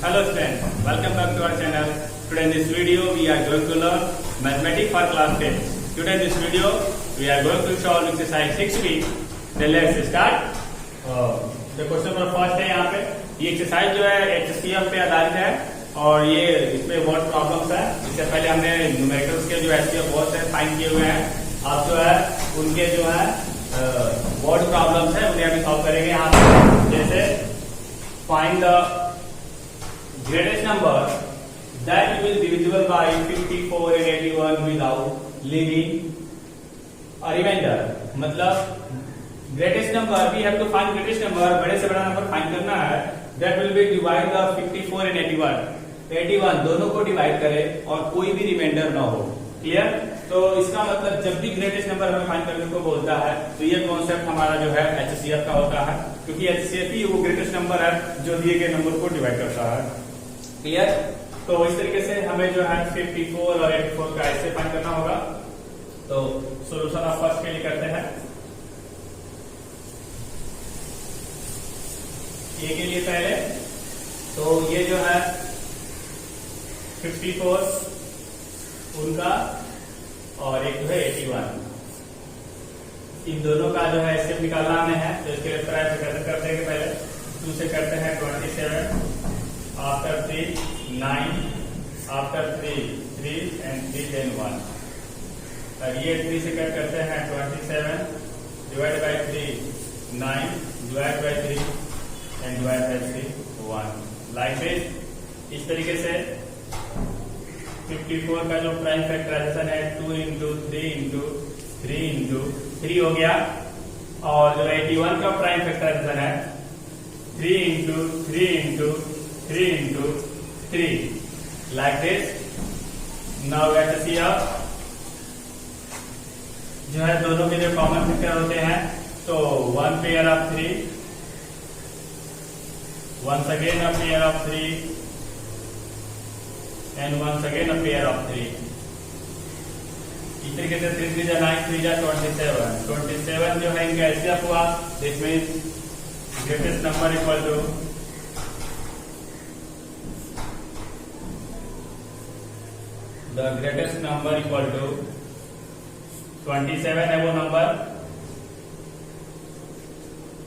Hello students, welcome back to our channel. Today in this video we are going to learn mathematics for class 10. Today in this video we are going to solve exercise 6b. Then let's start. The question number first है यहाँ पे ये exercise जो है HCF पे आधारित है और ये इसमें वर्ड प्रॉब्लम्स है। इससे पहले हमने न्यूमेरिकल्स के जो HCF वर्ड्स है फाइंड किए हुए हैं। अब जो है उनके जो है वर्ड प्रॉब्लम्स है उन्हें अभी सॉल्व करेंगे यहाँ पे। जैसे find the greatest number that will be divisible by 54 and 81 without leaving a remainder। मतलब greatest number we have to find greatest number, बड़े से बड़ा नंबर फाइंड करना है that will be divide the 54 and 81 दोनों को डिवाइड करे और कोई भी रिमाइंडर ना हो। क्लियर? तो इसका मतलब जब भी ग्रेटेस्ट नंबर हमें फाइंड करने को बोलता है तो ये कॉन्सेप्ट हमारा जो है HCF का होता है, क्योंकि HCF ही वो ग्रेटेस्ट नंबर है जो दिए गए नंबर को डिवाइड करता है। क्लियर? तो इस तरीके से हमें जो है 54 और 84 का ऐसे फाइंड करना होगा। तो सॉल्यूशन ऑफ फर्स्ट के लिए करते हैं। ए के लिए पहले तो ये जो है 54 उनका और एक जो है 81, इन दोनों का जो है एसएफ निकालना हमें है। तो इसके लिए कैसे करते हैं, पहले 2 से करते हैं 27, आफ्टर 3 9, आफ्टर 3 3 एंड 3 then 1। और ये 3 से कट करते हैं 27 divide by 3 9 divide by 3 and divide by 3 1। Like this. इस तरीके से 54 का जो प्राइम फैक्टराइजेशन है 2 इंटू 3 इंटू 3 इंटू 3 हो गया, और जो 81 का प्राइम फैक्टराइजेशन है 3 into 3 into 3 into 3 like this. Now HCF जो है दोनों के जो कॉमन फैक्टर होते हैं तो 1 pair of 3, once again a pair of 3 and once again a pair of 3। इस तरीके से 3 3 9 3 27 जो है इनका HCF हुआ। This means greatest number equal to the greatest number equal to 27 है वो नंबर।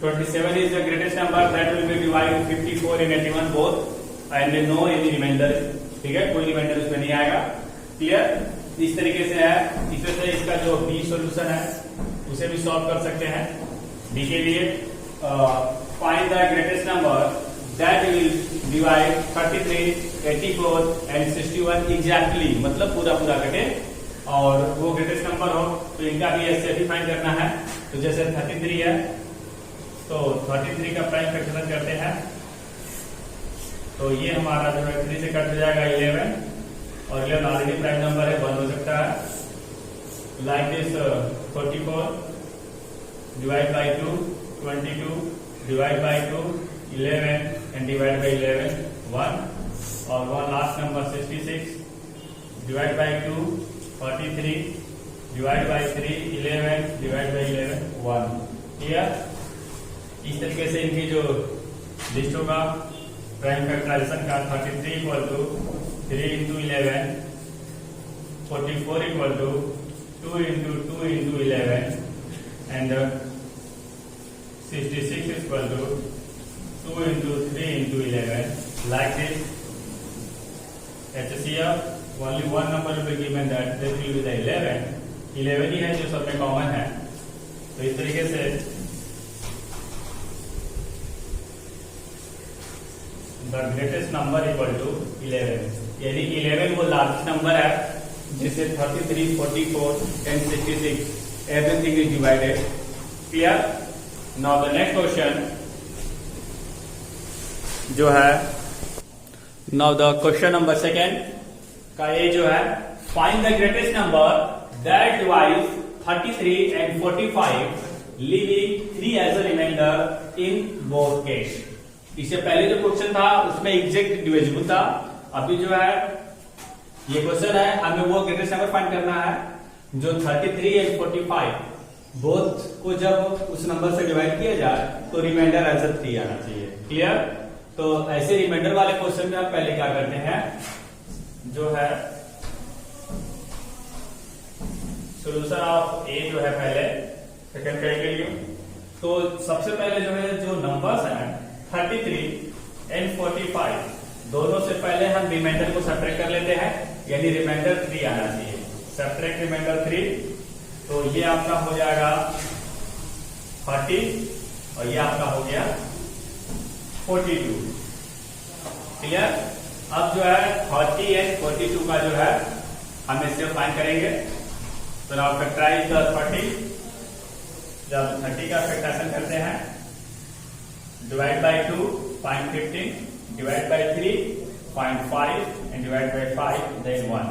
27 is the greatest number that will be divided 54 and 81 both and no any remainder। ठीक है, कोई रिमाइंडर उसमें नहीं आएगा। क्लियर? इस तरीके से है। इसी से इसका जो बी सॉल्यूशन है उसे भी सॉल्व कर सकते हैं। बी के लिए find the greatest number that will divide 33 84 and 61 exactly, मतलब पूरा पूरा कटे और वो ग्रेटेस्ट नंबर हो। तो इनका भी ऐसे ही फाइंड करना है। तो जैसे 33 है तो 33 का प्राइम फैक्टराइज करते हैं तो ये हमारा जो है 3 से कट जाएगा 11, और 11 ऑलरेडी प्राइम नंबर है, 1 हो सकता है। Like this 44 divide by 2 22 divide by 2 11 and divide bye 11 1, और 1 last number 66 divide by 2 43 divide by 3 11 divide by 11 1। Clear? इस तरीके से इनकी जो लिस्ट होगा प्राइम फैक्टराइजेशन का 33 equal to 3 into 11, 44 equal to 2 into 2 into 11 and 66 equal to 2 into 3 into 11 like this. HCF only one number will be given that will be the 11 ही है जो सब में कॉमन है। तो इस तरीके से the greatest number equal to 11, यानी 11 वो लार्जेस्ट नंबर है जिससे 33 44 and 66 everything is divided. Clear? Now the next question जो है, now the question number second का ये जो है find the greatest number that divides 33 and 45 leaving 3 as a reminder in both case. इससे पहले जो क्वेश्चन था उसमें एग्जैक्ट डिविजिबल था। अभी जो है ये क्वेश्चन है हमें वो ग्रेटेस्ट नंबर फाइंड करना है जो 33 एंड 45 बोथ को जब उस नंबर से डिवाइड किया जाए तो रिमाइंडर एज 3 आना चाहिए। क्लियर? तो ऐसे रिमाइंडर वाले क्वेश्चन में आप पहले क्या करते हैं, जो है सोल्यूशन ऑफ ए जो है पहले सेकंड के लिए, तो सबसे पहले जो है जो नंबर्स हैं 33 एंड 45 दोनों से पहले हम रिमाइंडर को सब्ट्रैक्ट कर लेते हैं, यानी रिमाइंडर 3 आना चाहिए। सब्ट्रैक्ट रिमाइंडर 3, तो ये आपका हो जाएगा 30 और ये आपका हो गया 42। क्लियर। अब जो है 30 एंड 42 का जो है हम इससे फाइंड करेंगे। तो नाउ फैक्टराइज द 30, जब 30 का फैक्टराइजेशन करते हैं, divide by 2 0.15, divide by 3 0.5 and divide by 5 then 1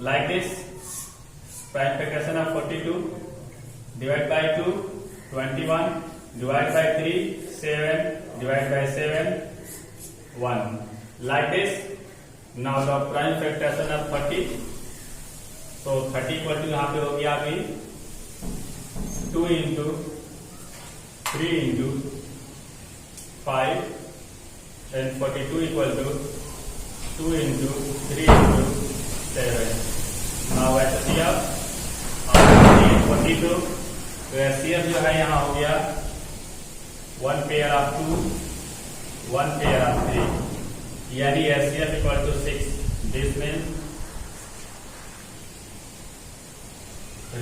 like this. Prime factorization of 42, divide by 2 21, divide by 3 7, divide by 7 1 like this. Now the prime factorization of 30, so 30 equal to यहाँ पे हो गया अभी 2 into 3 into 5 and 42 equal to 2 into 3 into 7। Now HCF 42, तो HCF जो है यहाँ हो गया 1 पेयर ऑफ 2 1 पेयर ऑफ 3, यानी HCF equal to 6। This mean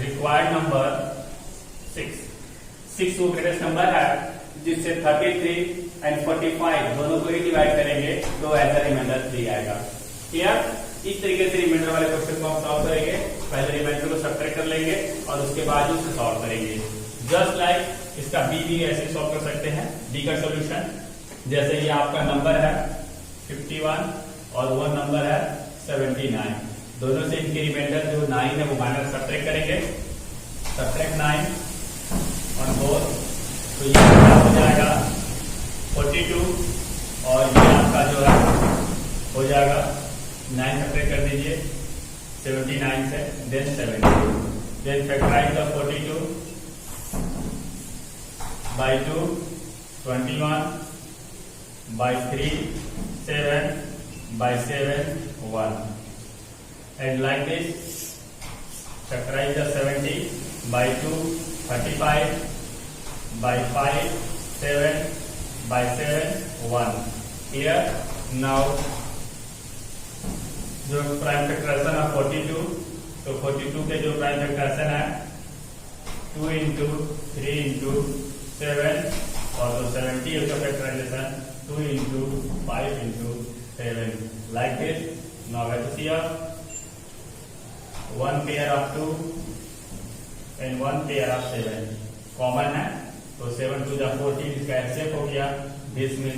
required number 6 वो ग्रेटेस्ट नंबर है जिससे 33 एंड 45 दोनों को ही डिवाइड करेंगे तो ऐसा रिमाइंडर 3 आएगा। क्लियर। इस तरीके से रिमाइंडर वाले क्वेश्चन को हम सॉल्व करेंगे। पहले रिमाइंडर को सब्ट्रैक्ट कर लेंगे और उसके बाद उसे सॉल्व करेंगे। जस्ट लाइक इसका बी भी ऐसे सॉल्व कर सकते हैं। डी का सोल्यूशन, जैसे ये आपका नंबर है 51 और वो नंबर है 79, दोनों से इनके रिमाइंडर जो 9 है वो माइनस सब्ट्रैक्ट करेंगे। सब्ट्रैक्ट 9 ऑन बोथ, तो ये क्या हो जाएगा 42 और ये आपका जो है हो जाएगा 9 सब्ट्रैक्ट कर दीजिए 79 से, then 70। Then factorize the 42 by 2 21 by 3 7 by 7 1, and like this factorize the 70 by 2 35 by 5 7 by 7 1। Clear। now जो प्राइम फैक्टराइजेशन है 42, तो 42 के जो प्राइम फैक्टराइजेशन है 2 इंटू 3 इंटू 7 और तो 70 का factorization 2 into 5 into 7 like this। now let's see 1 pair of 2 and 1 pair of 7 common है, तो 7 to the 14 इसका एक्सेप्ट हो गया। This mean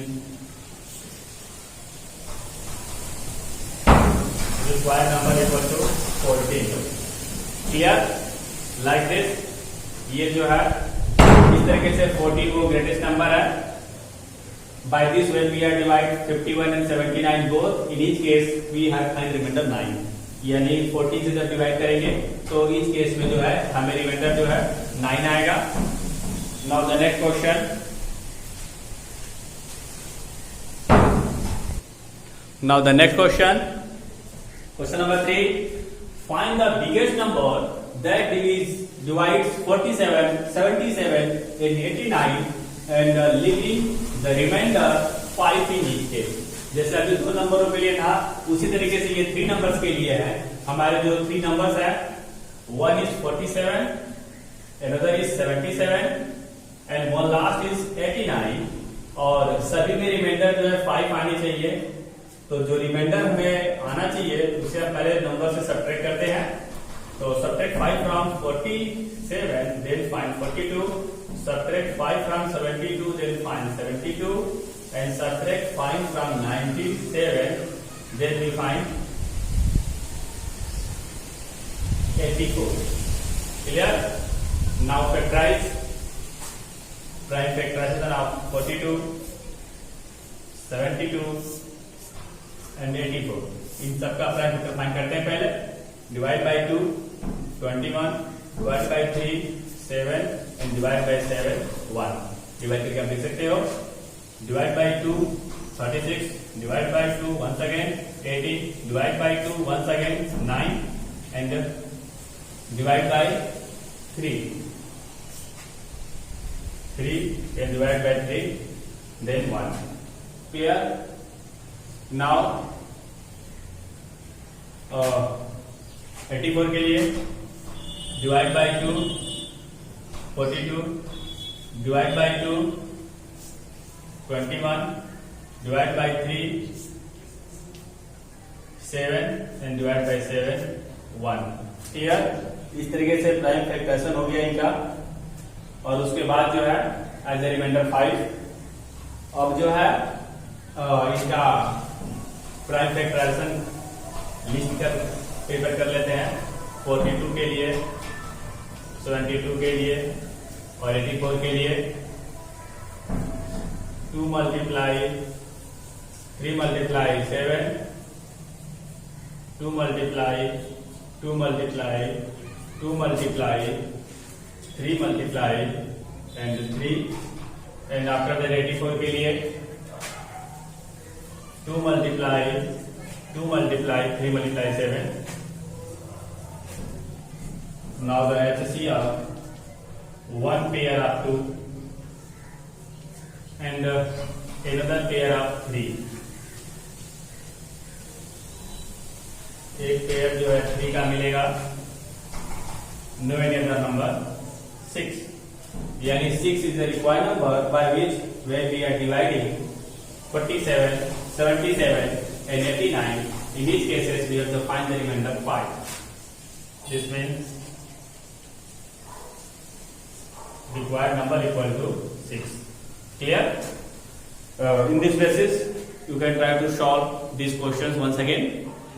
required number equal to 14। Clear. Like this. ये जो है इस तरीके से 14 वो ग्रेटेस्ट नंबर है। By this when we are divide 51 and 79 both, in each case we have find remainder 9, यानी 14 से जब डिवाइड करेंगे तो इस केस में जो है हमें रिमाइंडर जो है 9 आएगा। Now the next question, question number 3, find the biggest number that divides 47 77 and 89 and leaving the remainder 5 in each case। जैसे अभी 2 नंबरों के लिए था उसी तरीके से ये 3 नंबर्स के लिए है। हमारे जो 3 नंबर्स है, one is 47, another is 77 and one last is 89, और सभी में रिमाइंडर जो है 5 आनी चाहिए। तो जो रिमाइंडर हमें आना चाहिए उसे हम पहले नंबर से सब्ट्रैक्ट करते हैं। तो subtract 5 from 47 then find 42, subtract 5 from 72 then find 72, and subtract 5 from 97 then we find 84। clear। now factorize prime factorization of 42 72 and 84, इन सबका प्राइम फैक्टर फाइंड करते हैं। पहले divide by 2 21, divide by 3 7 and divide by 7 1। Divide करके आप देख सकते हो। Divide by 2 36 divide by 2 once again 18 divide by 2 once again 9 and divide by 3 and divide by 3 then 1. Clear? Now 84 के लिए divide by 2 42 divide by 2 21 divide by 3 7 and divide by 7 1. Clear? इस तरीके से प्राइम फैक्टराइजेशन हो गया इनका और उसके बाद जो है एज ए रिमाइंडर 5. अब जो है इसका प्राइम फैक्टराइजेशन लिस्ट कर पेपर कर लेते हैं. 42 के लिए 72 के लिए और 84 के लिए 2 multiply 3 multiply 7 2 multiply 2 multiply 2 multiply 3 multiply and 3 and after that 84 के लिए 2 multiply 3 multiply 7. Now the HCF 1 pair of 2 and another pair of 3. एक पेयर जो है 3 का मिलेगा. No any other number 6. यानी 6 is the required number by which when we are dividing 47, 77 and 89. In these cases we have to find the remainder 5. This means required number equal to 6. Clear? In this basis you can try to solve these questions once again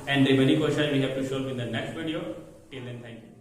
and the remaining question we have to solve in the next video. Till then, thank you.